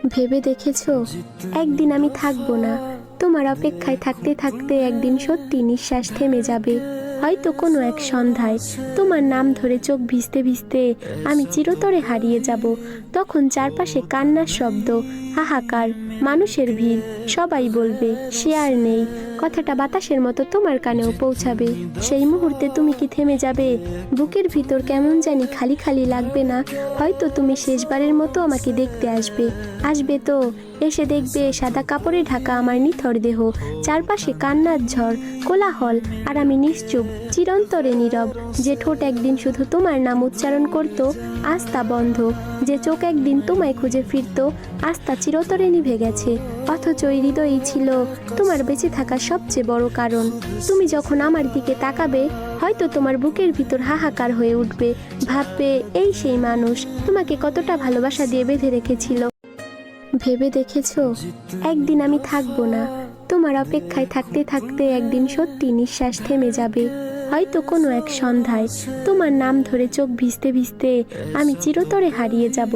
ভেবে দেখেছো, একদিন আমি থাকবো না। তোমার অপেক্ষায় থাকতে থাকতে একদিন সত্যি নিঃশ্বাস থেমে যাবে। হয়তো কোনো এক সন্ধ্যায় তোমার নাম ধরে চোখ ভিজতে ভিজতে আমি চিরতরে হারিয়ে যাব। তখন চারপাশে কান্নার শব্দ, হাহাকার, মানুষের ভিড়। সবাই বলবে সে আর নেই। কথাটা বাতাসের মতো তোমার কানেও পৌঁছাবে। সেই মুহূর্তে তুমি কি থেমে যাবে? বুকের ভিতর কেমন জানি খালি খালি লাগবে না? হয়তো তুমি শেষবারের মতো আমাকে দেখতে আসবে। আসবে তো, এসে দেখবে সাদা কাপড়ে ঢাকা আমার নিথর দেহ, চারপাশে কান্নার ঝড়, কোলাহল, আর আমি নিশ্চুপ, চিরন্তরে নীরব। যে ঠোঁট একদিন শুধু তোমার নাম উচ্চারণ করত, আজ তা বন্ধ। যে চোখ একদিন তোমায় খুঁজে ফিরত, আজ তা চিরতরে নিভে গেছে। অথচ এই হৃদয়ই ছিল তোমার বেঁচে থাকার সবচেয়ে বড় কারণ। তুমি যখন আমার দিকে তাকাবে, হয়তো তোমার বুকের ভিতর হাহাকার হয়ে উঠবে। ভাববে এই সেই মানুষ তোমাকে কতটা ভালোবাসা দিয়ে বেঁধে রেখেছিল। ভেবে দেখেছো, একদিন আমি থাকবো না। তোমার অপেক্ষায় থাকতে থাকতে একদিন সত্যি নিঃশ্বাস থেমে যাবে। হয়তো কোনো এক সন্ধ্যায় তোমার নাম ধরে চোখ ভিজতে ভিজতে আমি চিরতরে হারিয়ে যাব।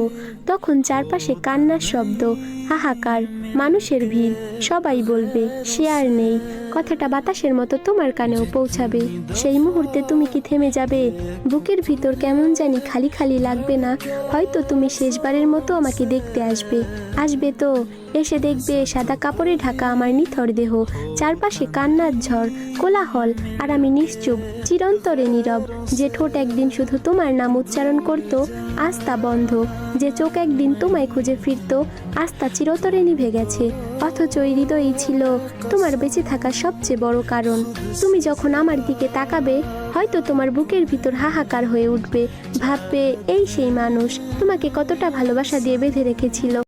তখন চারপাশে কান্নার শব্দ, হাহাকার, মানুষের ভিড়। সবাই বলবে সে আর নেই। কথাটা বাতাসের মতো তোমার কানেও পৌঁছাবে। সেই মুহূর্তে তুমি কি থেমে যাবে? বুকের ভিতর কেমন জানি খালি খালি লাগবে না? হয়তো তুমি শেষবারের মতো আমাকে দেখতে আসবে। আসবে তো, এসে দেখবে সাদা কাপড়ে ঢাকা আমার নিথর দেহ, চারপাশে কান্নার ঝড়, কোলাহল, আর আমি নিশ্চুপ, চিরন্তরে নীরব। যে ঠোঁট একদিন শুধু তোমার নাম উচ্চারণ করত, আজ তা বন্ধ। যে চোখ একদিন তোমায় খুঁজে ফিরত, আজ তা চিরতরে নিভে গেছে। অথচ এই হৃদয়ই ছিল তোমার বেঁচে থাকার সবচেয়ে বড় কারণ। তুমি যখন আমার দিকে তাকাবে, হয়তো তোমার বুকের ভিতর হাহাকার হয়ে উঠবে। ভাববে এই সেই মানুষ তোমাকে কতটা ভালোবাসা দিয়ে বেঁধে রেখেছিল।